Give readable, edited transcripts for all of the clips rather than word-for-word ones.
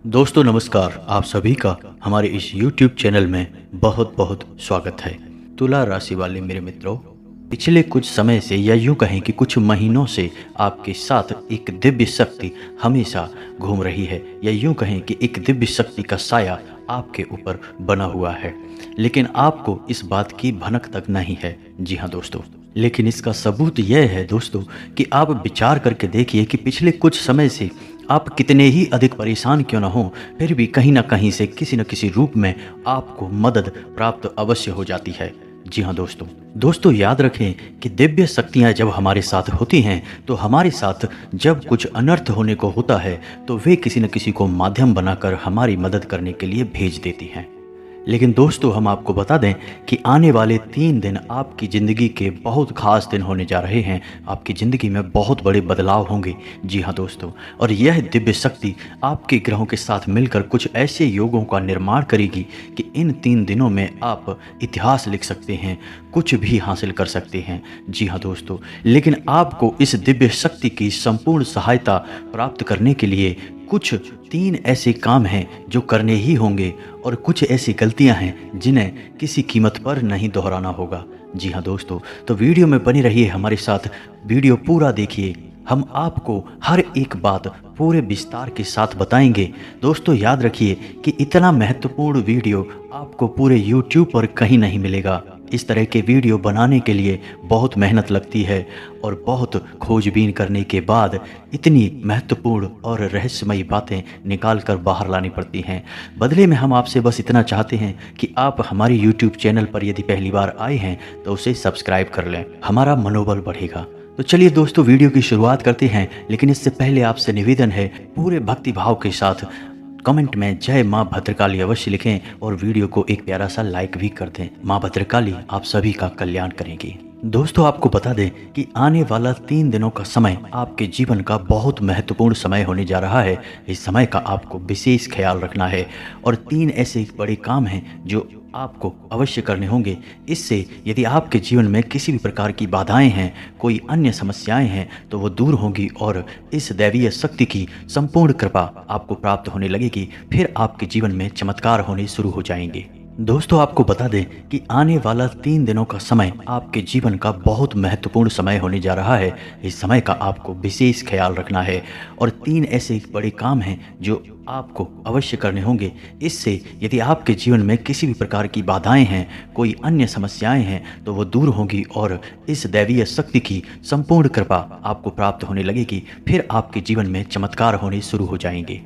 दोस्तों नमस्कार। आप सभी का हमारे इस YouTube चैनल में बहुत बहुत स्वागत है। तुला राशि वाले मेरे मित्रों, पिछले कुछ समय से या यूं कहें कि कुछ महीनों से आपके साथ एक दिव्य शक्ति हमेशा घूम रही है, या यूं कहें कि एक दिव्य शक्ति का साया आपके ऊपर बना हुआ है, लेकिन आपको इस बात की भनक तक नहीं है। जी हाँ दोस्तों, लेकिन इसका सबूत यह है दोस्तों कि आप विचार करके देखिए कि पिछले कुछ समय से आप कितने ही अधिक परेशान क्यों न हो, फिर भी कहीं न कहीं से किसी न किसी रूप में आपको मदद प्राप्त अवश्य हो जाती है। जी हाँ दोस्तों याद रखें कि दिव्य शक्तियाँ जब हमारे साथ होती हैं तो हमारे साथ जब कुछ अनर्थ होने को होता है तो वे किसी न किसी को माध्यम बनाकर हमारी मदद करने के लिए भेज देती हैं। लेकिन दोस्तों हम आपको बता दें कि आने वाले 3 दिन आपकी ज़िंदगी के बहुत ख़ास दिन होने जा रहे हैं। आपकी ज़िंदगी में बहुत बड़े बदलाव होंगे। जी हाँ दोस्तों, और यह दिव्य शक्ति आपके ग्रहों के साथ मिलकर कुछ ऐसे योगों का निर्माण करेगी कि इन 3 दिनों में आप इतिहास लिख सकते हैं, कुछ भी हासिल कर सकते हैं। जी हाँ दोस्तों, लेकिन आपको इस दिव्य शक्ति की संपूर्ण सहायता प्राप्त करने के लिए कुछ 3 ऐसे काम हैं जो करने ही होंगे, और कुछ ऐसी गलतियां हैं जिन्हें किसी कीमत पर नहीं दोहराना होगा। जी हाँ दोस्तों, तो वीडियो में बने रहिए हमारे साथ, वीडियो पूरा देखिए। हम आपको हर एक बात पूरे विस्तार के साथ बताएंगे। दोस्तों याद रखिए कि इतना महत्वपूर्ण वीडियो आपको पूरे YouTube पर कहीं नहीं मिलेगा। इस तरह के वीडियो बनाने के लिए बहुत मेहनत लगती है और बहुत खोजबीन करने के बाद इतनी महत्वपूर्ण और रहस्यमयी बातें निकाल कर बाहर लानी पड़ती हैं। बदले में हम आपसे बस इतना चाहते हैं कि आप हमारे YouTube चैनल पर यदि पहली बार आए हैं तो उसे सब्सक्राइब कर लें, हमारा मनोबल बढ़ेगा। तो चलिए दोस्तों वीडियो की शुरुआत करते हैं, लेकिन इससे पहले आपसे निवेदन है पूरे भक्ति भाव के साथ कमेंट में जय माँ भद्रकाली अवश्य लिखें और वीडियो को एक प्यारा सा लाइक भी कर दें। माँ भद्रकाली आप सभी का कल्याण करेंगी। दोस्तों आपको बता दें कि आने वाला 3 दिनों का समय आपके जीवन का बहुत महत्वपूर्ण समय होने जा रहा है। इस समय का आपको विशेष ख्याल रखना है और 3 ऐसे बड़े काम हैं जो आपको अवश्य करने होंगे। इससे यदि आपके जीवन में किसी भी प्रकार की बाधाएं हैं, कोई अन्य समस्याएं हैं, तो वो दूर होंगी और इस दैवीय शक्ति की संपूर्ण कृपा आपको प्राप्त होने लगेगी। फिर आपके जीवन में चमत्कार होने शुरू हो जाएंगे। दोस्तों आपको बता दें कि आने वाला 3 दिनों का समय आपके जीवन का बहुत महत्वपूर्ण समय होने जा रहा है। इस समय का आपको विशेष ख्याल रखना है और 3 ऐसे बड़े काम हैं जो आपको अवश्य करने होंगे। इससे यदि आपके जीवन में किसी भी प्रकार की बाधाएं हैं, कोई अन्य समस्याएं हैं, तो वो दूर होंगी और इस दैवीय शक्ति की संपूर्ण कृपा आपको प्राप्त होने लगेगी। फिर आपके जीवन में चमत्कार होने शुरू हो जाएंगे।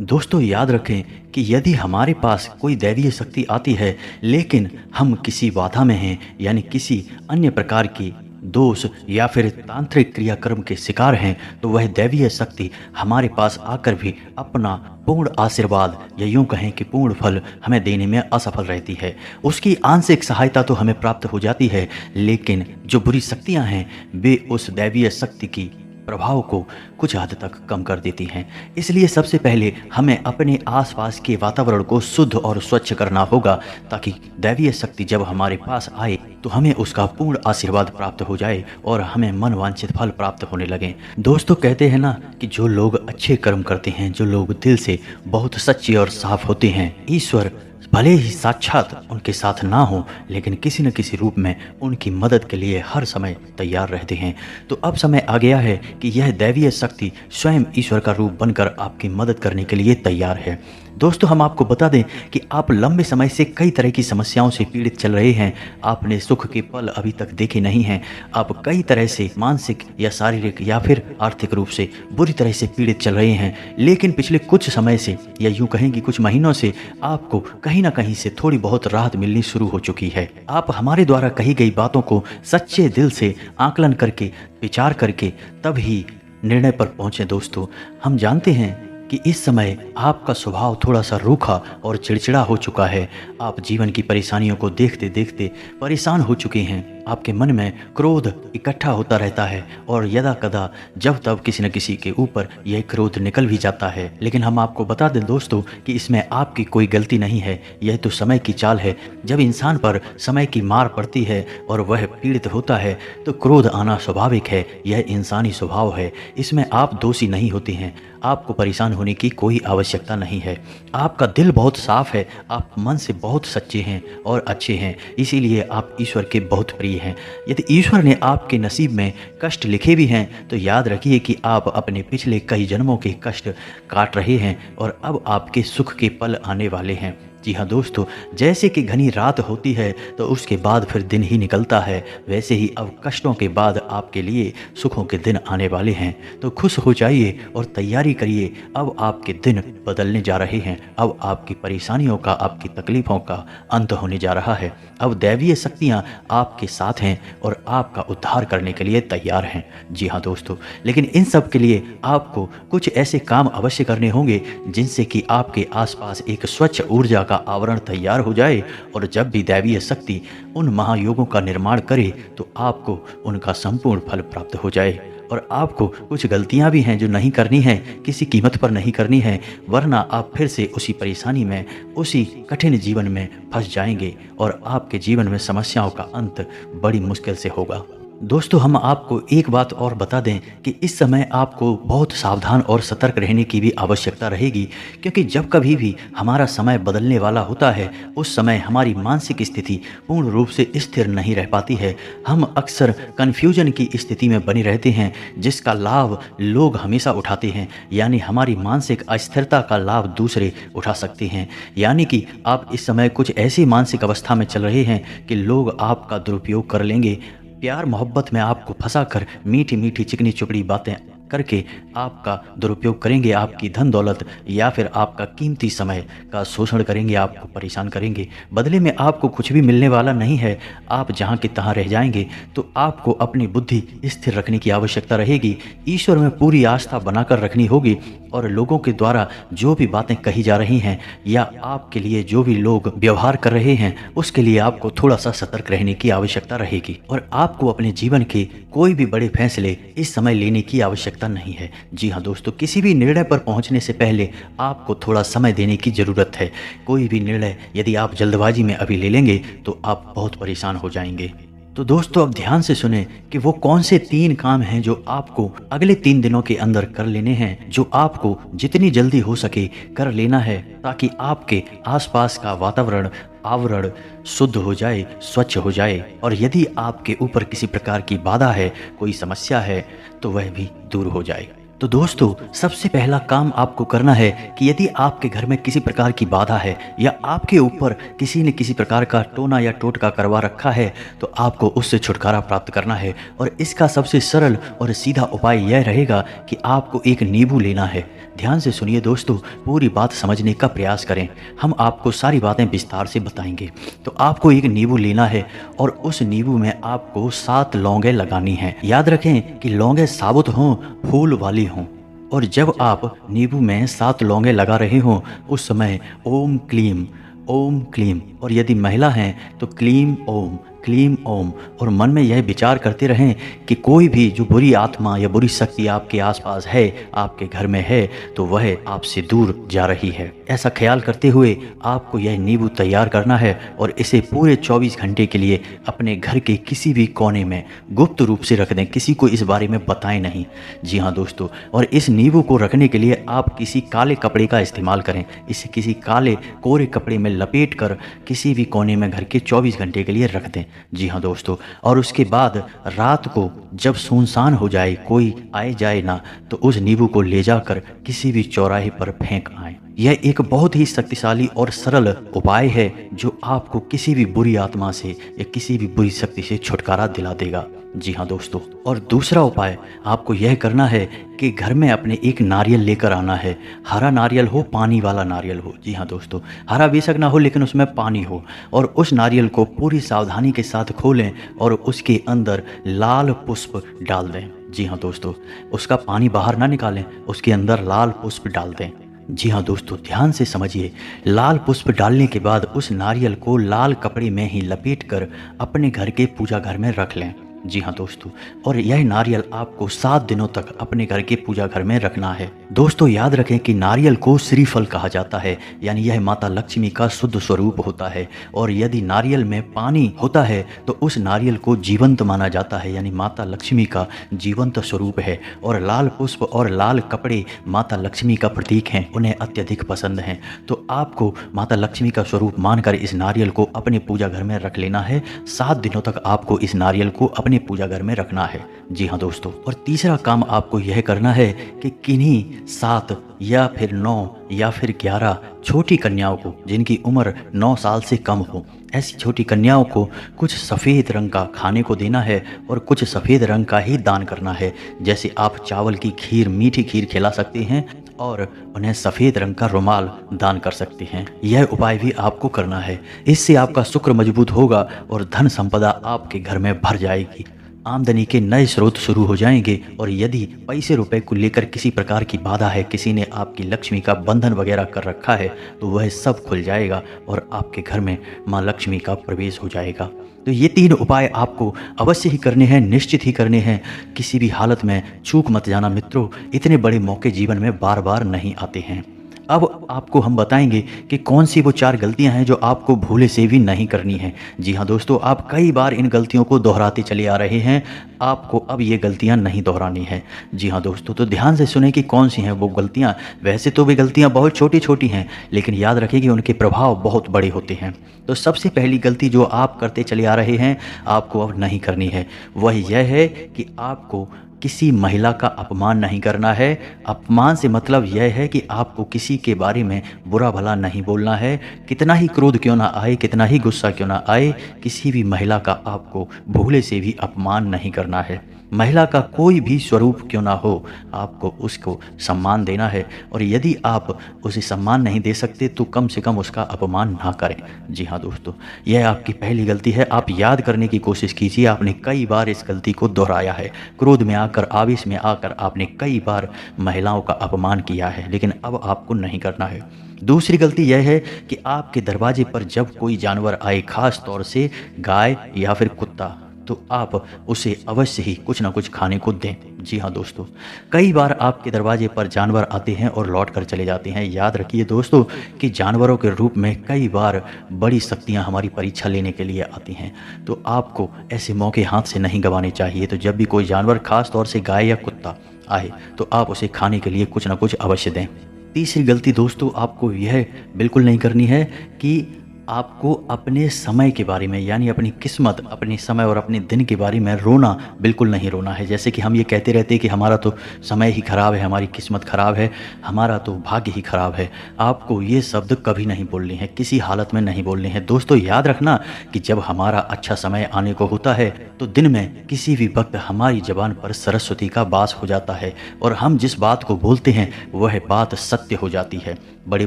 दोस्तों याद रखें कि यदि हमारे पास कोई दैवीय शक्ति आती है लेकिन हम किसी बाधा में हैं, यानी किसी अन्य प्रकार की दोष या फिर तांत्रिक क्रियाक्रम के शिकार हैं, तो वह दैवीय शक्ति हमारे पास आकर भी अपना पूर्ण आशीर्वाद या यूं कहें कि पूर्ण फल हमें देने में असफल रहती है। उसकी आंशिक सहायता तो हमें प्राप्त हो जाती है, लेकिन जो बुरी शक्तियां हैं वे उस दैवीय शक्ति की प्रभाव को कुछ हद तक कम कर देती हैं। इसलिए सबसे पहले हमें अपने आसपास के वातावरण को शुद्ध और स्वच्छ करना होगा, ताकि दैवीय शक्ति जब हमारे पास आए तो हमें उसका पूर्ण आशीर्वाद प्राप्त हो जाए और हमें मनवांछित फल प्राप्त होने लगे। दोस्तों कहते हैं ना कि जो लोग अच्छे कर्म करते हैं, जो लोग दिल से बहुत सच्चे और साफ होते हैं, ईश्वर भले ही साक्षात उनके साथ ना हो, लेकिन किसी न किसी रूप में उनकी मदद के लिए हर समय तैयार रहते हैं। तो अब समय आ गया है कि यह दैवीय शक्ति स्वयं ईश्वर का रूप बनकर आपकी मदद करने के लिए तैयार है। दोस्तों हम आपको बता दें कि आप लंबे समय से कई तरह की समस्याओं से पीड़ित चल रहे हैं। आपने सुख के पल अभी तक देखे नहीं हैं। आप कई तरह से मानसिक या शारीरिक या फिर आर्थिक रूप से बुरी तरह से पीड़ित चल रहे हैं, लेकिन पिछले कुछ समय से या यूं कहेंगे कुछ महीनों से आपको कहीं ना कहीं से थोड़ी बहुत राहत मिलनी शुरू हो चुकी है। आप हमारे द्वारा कही गई बातों को सच्चे दिल से आकलन करके, विचार करके तब ही निर्णय पर पहुंचे। दोस्तों हम जानते हैं कि इस समय आपका स्वभाव थोड़ा सा रूखा और चिड़चिड़ा हो चुका है। आप जीवन की परेशानियों को देखते देखते परेशान हो चुके हैं। आपके मन में क्रोध इकट्ठा होता रहता है और यदा कदा जब तब किसी न किसी के ऊपर यह क्रोध निकल भी जाता है। लेकिन हम आपको बता दें दोस्तों कि इसमें आपकी कोई गलती नहीं है, यह तो समय की चाल है। जब इंसान पर समय की मार पड़ती है और वह पीड़ित होता है तो क्रोध आना स्वाभाविक है, यह इंसानी स्वभाव है। इसमें आप दोषी नहीं होते हैं, आपको परेशान होने की कोई आवश्यकता नहीं है। आपका दिल बहुत साफ है, आप मन से बहुत सच्चे हैं और अच्छे हैं, इसीलिए आप ईश्वर के बहुत प्रिय हैं। यदि ईश्वर ने आपके नसीब में कष्ट लिखे भी हैं तो याद रखिए कि आप अपने पिछले कई जन्मों के कष्ट काट रहे हैं और अब आपके सुख के पल आने वाले हैं। जी हाँ दोस्तों, जैसे कि घनी रात होती है तो उसके बाद फिर दिन ही निकलता है, वैसे ही अब कष्टों के बाद आपके लिए सुखों के दिन आने वाले हैं। तो खुश हो जाइए और तैयारी करिए, अब आपके दिन बदलने जा रहे हैं। अब आपकी परेशानियों का, आपकी तकलीफ़ों का अंत होने जा रहा है। अब दैवीय शक्तियाँ आपके साथ हैं और आपका उद्धार करने के लिए तैयार हैं। जी हाँ दोस्तों, लेकिन इन सब के लिए आपको कुछ ऐसे काम अवश्य करने होंगे जिनसे कि आपके आसपास एक स्वच्छ ऊर्जा का आवरण तैयार हो जाए और जब भी दैवीय शक्ति उन महायोगों का निर्माण करे तो आपको उनका संपूर्ण फल प्राप्त हो जाए। और आपको कुछ गलतियां भी हैं जो नहीं करनी है, किसी कीमत पर नहीं करनी है, वरना आप फिर से उसी परेशानी में, उसी कठिन जीवन में फंस जाएंगे और आपके जीवन में समस्याओं का अंत बड़ी मुश्किल से होगा। दोस्तों, हम आपको एक बात और बता दें कि इस समय आपको बहुत सावधान और सतर्क रहने की भी आवश्यकता रहेगी, क्योंकि जब कभी भी हमारा समय बदलने वाला होता है उस समय हमारी मानसिक स्थिति पूर्ण रूप से स्थिर नहीं रह पाती है। हम अक्सर कन्फ्यूजन की स्थिति में बने रहते हैं जिसका लाभ लोग हमेशा उठाते हैं, यानी हमारी मानसिक अस्थिरता का लाभ दूसरे उठा सकते हैं। यानी कि आप इस समय कुछ ऐसी मानसिक अवस्था में चल रहे हैं कि लोग आपका दुरुपयोग कर लेंगे, प्यार मोहब्बत में आपको फंसाकर मीठी मीठी चिकनी चुपड़ी बातें करके आपका दुरुपयोग करेंगे, आपकी धन दौलत या फिर आपका कीमती समय का शोषण करेंगे, आपको परेशान करेंगे। बदले में आपको कुछ भी मिलने वाला नहीं है, आप जहाँ के तहाँ रह जाएंगे। तो आपको अपनी बुद्धि स्थिर रखने की आवश्यकता रहेगी, ईश्वर में पूरी आस्था बनाकर रखनी होगी और लोगों के द्वारा जो भी बातें कही जा रही हैं या आपके लिए जो भी लोग व्यवहार कर रहे हैं उसके लिए आपको थोड़ा सा सतर्क रहने की आवश्यकता रहेगी। और आपको अपने जीवन के कोई भी बड़े फैसले इस समय लेने की आवश्यकता नहीं है। जी हाँ दोस्तों, किसी भी निर्णय पर पहुंचने से पहले आपको थोड़ा समय देने की ज़रूरत है। कोई भी निर्णय यदि आप जल्दबाजी में अभी ले लेंगे तो आप बहुत परेशान हो जाएंगे। तो दोस्तों, अब ध्यान से सुने कि वो कौन से 3 काम हैं जो आपको अगले 3 दिनों के अंदर कर लेने हैं, जो आपको जितनी जल्दी हो सके कर लेना है, ताकि आपके आसपास का वातावरण आवरण शुद्ध हो जाए, स्वच्छ हो जाए और यदि आपके ऊपर किसी प्रकार की बाधा है, कोई समस्या है तो वह भी दूर हो जाए। तो दोस्तों, सबसे पहला काम आपको करना है कि यदि आपके घर में किसी प्रकार की बाधा है या आपके ऊपर किसी ने किसी प्रकार का टोना या टोटका करवा रखा है तो आपको उससे छुटकारा प्राप्त करना है। और इसका सबसे सरल और सीधा उपाय यह रहेगा कि आपको एक नींबू लेना है। ध्यान से सुनिए दोस्तों, पूरी बात समझने का प्रयास करें, हम आपको सारी बातें विस्तार से बताएंगे। तो आपको एक नींबू लेना है और उस नींबू में आपको 7 लौंगे लगानी हैं। याद रखें कि लौंगे साबुत हों, फूल वाली हों। और जब आप नींबू में 7 लौंगे लगा रहे हों उस समय ओम क्लीम, ओम क्लीम, और यदि महिला हैं तो क्लीम ओम, क्लीम ओम, और मन में यह विचार करते रहें कि कोई भी जो बुरी आत्मा या बुरी शक्ति आपके आसपास है, आपके घर में है, तो वह आपसे दूर जा रही है। ऐसा ख्याल करते हुए आपको यह नींबू तैयार करना है और इसे पूरे 24 घंटे के लिए अपने घर के किसी भी कोने में गुप्त रूप से रख दें, किसी को इस बारे में बताएं नहीं। जी हाँ दोस्तों, और इस नींबू को रखने के लिए आप किसी काले कपड़े का इस्तेमाल करें। इसे किसी काले कोरे कपड़े में लपेट कर किसी भी कोने में घर के 24 घंटे के लिए रख दें। जी हाँ दोस्तों, और उसके बाद रात को जब सुनसान हो जाए, कोई आए जाए ना, तो उस नींबू को ले जाकर किसी भी चौराहे पर फेंक आए। यह एक बहुत ही शक्तिशाली और सरल उपाय है जो आपको किसी भी बुरी आत्मा से या किसी भी बुरी शक्ति से छुटकारा दिला देगा। जी हाँ दोस्तों, और दूसरा उपाय आपको यह करना है कि घर में अपने एक नारियल लेकर आना है। हरा नारियल हो, पानी वाला नारियल हो। जी हाँ दोस्तों, हरा बेशक ना हो लेकिन उसमें पानी हो, और उस नारियल को पूरी सावधानी के साथ खोलें और उसके अंदर लाल पुष्प डाल दें। जी हाँ दोस्तों, उसका पानी बाहर ना निकालें, उसके अंदर लाल पुष्प डाल दें। जी हाँ दोस्तों, ध्यान से समझिए। लाल पुष्प डालने के बाद उस नारियल को लाल कपड़े में ही लपेटकर अपने घर के पूजा घर में रख लें। जी हाँ दोस्तों, और यह नारियल आपको 7 दिनों तक अपने घर के पूजा घर में रखना है। दोस्तों याद रखें कि नारियल को श्रीफल कहा जाता है, यानी यह माता लक्ष्मी का शुद्ध स्वरूप होता है। और यदि नारियल में पानी होता है तो उस नारियल को जीवंत माना जाता है, यानी माता लक्ष्मी का जीवंत स्वरूप है। और लाल पुष्प और लाल कपड़े माता लक्ष्मी का प्रतीक हैं, उन्हें अत्यधिक पसंद हैं। तो आपको माता लक्ष्मी का स्वरूप मानकर इस नारियल को अपने पूजा घर में रख लेना है। 7 दिनों तक आपको इस नारियल को अपने पूजा घर में रखना है। जी हाँ दोस्तों, और तीसरा काम आपको यह करना है कि किन्हीं 7 या फिर 9 या फिर 11 छोटी कन्याओं को, जिनकी उम्र 9 साल से कम हो, ऐसी छोटी कन्याओं को कुछ सफ़ेद रंग का खाने को देना है और कुछ सफ़ेद रंग का ही दान करना है। जैसे आप चावल की खीर, मीठी खीर खिला सकते हैं और उन्हें सफ़ेद रंग का रुमाल दान कर सकते हैं। यह उपाय भी आपको करना है। इससे आपका शुक्र मजबूत होगा और धन संपदा आपके घर में भर जाएगी। आमदनी के नए स्रोत शुरू हो जाएंगे। और यदि पैसे रुपए को लेकर किसी प्रकार की बाधा है, किसी ने आपकी लक्ष्मी का बंधन वगैरह कर रखा है, तो वह सब खुल जाएगा और आपके घर में माँ लक्ष्मी का प्रवेश हो जाएगा। तो ये 3 उपाय आपको अवश्य ही करने हैं, निश्चित ही करने हैं। किसी भी हालत में चूक मत जाना मित्रों, इतने बड़े मौके जीवन में बार बार नहीं आते हैं। अब आपको हम बताएंगे कि कौन सी वो 4 गलतियां हैं जो आपको भूले से भी नहीं करनी है। जी हाँ दोस्तों, आप कई बार इन गलतियों को दोहराते चले आ रहे हैं, आपको अब ये गलतियां नहीं दोहरानी है। जी हाँ दोस्तों, तो ध्यान से सुने कि कौन सी हैं वो गलतियां। वैसे तो वे गलतियां बहुत छोटी छोटी हैं, लेकिन याद रखिए कि उनके प्रभाव बहुत बड़े होते हैं। तो सबसे पहली गलती जो आप करते चले आ रहे हैं, आपको अब नहीं करनी है, वह यह है कि आपको किसी महिला का अपमान नहीं करना है। अपमान से मतलब यह है कि आपको किसी के बारे में बुरा भला नहीं बोलना है। कितना ही क्रोध क्यों ना आए, कितना ही गुस्सा क्यों ना आए, किसी भी महिला का आपको भूले से भी अपमान नहीं करना है। महिला का कोई भी स्वरूप क्यों ना हो, आपको उसको सम्मान देना है। और यदि आप उसे सम्मान नहीं दे सकते तो कम से कम उसका अपमान ना करें। जी हाँ दोस्तों, यह आपकी पहली गलती है। आप याद करने की कोशिश कीजिए, आपने कई बार इस गलती को दोहराया है। क्रोध में आकर, आवेश में आकर आपने कई बार महिलाओं का अपमान किया है, लेकिन अब आपको नहीं करना है। दूसरी गलती यह है कि आपके दरवाजे पर जब कोई जानवर आए, खास तौर से गाय या फिर कुत्ता, तो आप उसे अवश्य ही कुछ ना कुछ खाने को दें। जी हाँ दोस्तों, कई बार आपके दरवाजे पर जानवर आते हैं और लौट कर चले जाते हैं। याद रखिए दोस्तों कि जानवरों के रूप में कई बार बड़ी शक्तियाँ हमारी परीक्षा लेने के लिए आती हैं, तो आपको ऐसे मौके हाथ से नहीं गंवाने चाहिए। तो जब भी कोई जानवर, खास तौर से गाय या कुत्ता आए, तो आप उसे खाने के लिए कुछ ना कुछ अवश्य दें। तीसरी गलती दोस्तों आपको यह बिल्कुल नहीं करनी है कि आपको अपने समय के बारे में, यानी अपनी किस्मत, अपने समय और अपने दिन के बारे में रोना बिल्कुल नहीं रोना है। जैसे कि हम ये कहते रहते हैं कि हमारा तो समय ही खराब है, हमारी किस्मत खराब है, हमारा तो भाग्य ही खराब है। आपको ये शब्द कभी नहीं बोलने हैं, किसी हालत में नहीं बोलने हैं। दोस्तों याद रखना कि जब हमारा अच्छा समय आने को होता है तो दिन में किसी भी वक्त हमारी ज़बान पर सरस्वती का वास हो जाता है और हम जिस बात को बोलते हैं वह बात सत्य हो जाती है। बड़े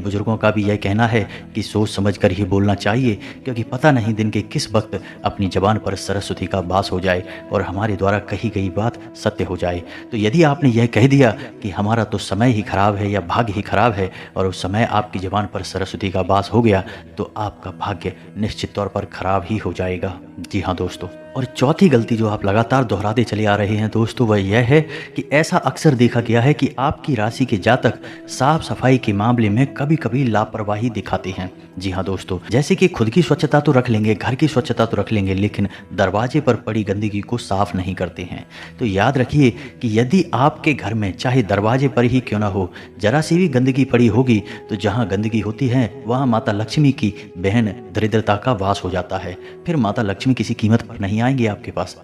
बुजुर्गों का भी यह कहना है कि सोच समझ कर ही बोलना चाहिए, क्योंकि पता नहीं दिन के किस वक्त अपनी ज़बान पर सरस्वती का वास हो जाए और हमारे द्वारा कही गई बात सत्य हो जाए। तो यदि आपने यह कह दिया कि हमारा तो समय ही खराब है या भाग्य ही खराब है, और उस समय आपकी ज़बान पर सरस्वती का वास हो गया, तो आपका भाग्य निश्चित तौर पर खराब ही हो जाएगा। जी हाँ दोस्तों, और चौथी गलती जो आप लगातार दोहराते चले आ रहे हैं दोस्तों, वह यह है कि ऐसा अक्सर देखा गया है कि आपकी राशि के जातक साफ सफाई के मामले में कभी कभी लापरवाही दिखाते हैं। जी हाँ दोस्तों, जैसे कि खुद की स्वच्छता तो रख लेंगे, घर की स्वच्छता तो रख लेंगे, लेकिन दरवाजे पर पड़ी गंदगी को साफ नहीं करते हैं। तो याद रखिए कि यदि आपके घर में चाहे दरवाजे पर ही क्यों ना हो, जरा सी भी गंदगी पड़ी होगी, तो जहाँ गंदगी होती है वहाँ माता लक्ष्मी की बहन दरिद्रता का वास हो जाता है। फिर माता लक्ष्मी किसी कीमत पर नहीं आएंगे आपके पास।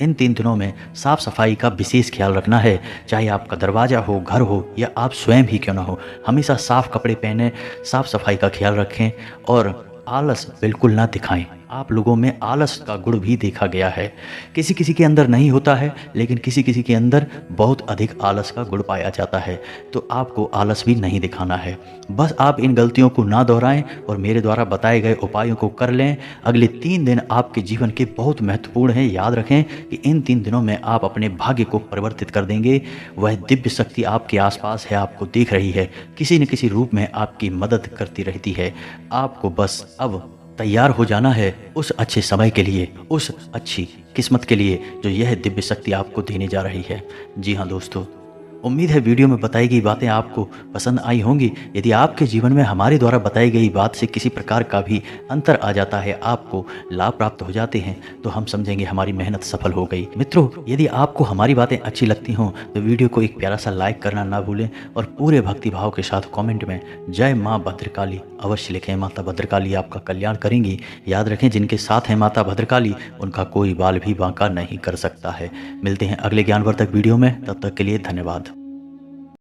इन 3 दिनों में साफ सफाई का विशेष ख्याल रखना है, चाहे आपका दरवाज़ा हो, घर हो या आप स्वयं ही क्यों ना हो। हमेशा साफ कपड़े पहने, साफ सफाई का ख्याल रखें और आलस बिल्कुल ना दिखाएं। आप लोगों में आलस का गुण भी देखा गया है। किसी किसी के अंदर नहीं होता है, लेकिन किसी किसी के अंदर बहुत अधिक आलस का गुण पाया जाता है। तो आपको आलस भी नहीं दिखाना है। बस आप इन गलतियों को ना दोहराएं और मेरे द्वारा बताए गए उपायों को कर लें। अगले 3 दिन आपके जीवन के बहुत महत्वपूर्ण हैं। याद रखें कि इन 3 दिनों में आप अपने भाग्य को परिवर्तित कर देंगे। वह दिव्य शक्ति आपके आसपास है, आपको देख रही है, किसी न किसी रूप में आपकी मदद करती रहती है। आपको बस अब तैयार हो जाना है उस अच्छे समय के लिए, उस अच्छी किस्मत के लिए जो यह दिव्य शक्ति आपको देने जा रही है। जी हाँ दोस्तों, उम्मीद है वीडियो में बताई गई बातें आपको पसंद आई होंगी। यदि आपके जीवन में हमारे द्वारा बताई गई बात से किसी प्रकार का भी अंतर आ जाता है, आपको लाभ प्राप्त हो जाते हैं, तो हम समझेंगे हमारी मेहनत सफल हो गई। मित्रों, यदि आपको हमारी बातें अच्छी लगती हों तो वीडियो को एक प्यारा सा लाइक करना ना भूलें और पूरे भक्तिभाव के साथ कॉमेंट में जय माँ भद्रकाली अवश्य लिखें। माता भद्रकाली आपका कल्याण करेंगी। याद रखें, जिनके साथ है माता भद्रकाली उनका कोई बाल भी बांका नहीं कर सकता है। मिलते हैं अगले ज्ञानवर्धक वीडियो में, तब तक के लिए धन्यवाद।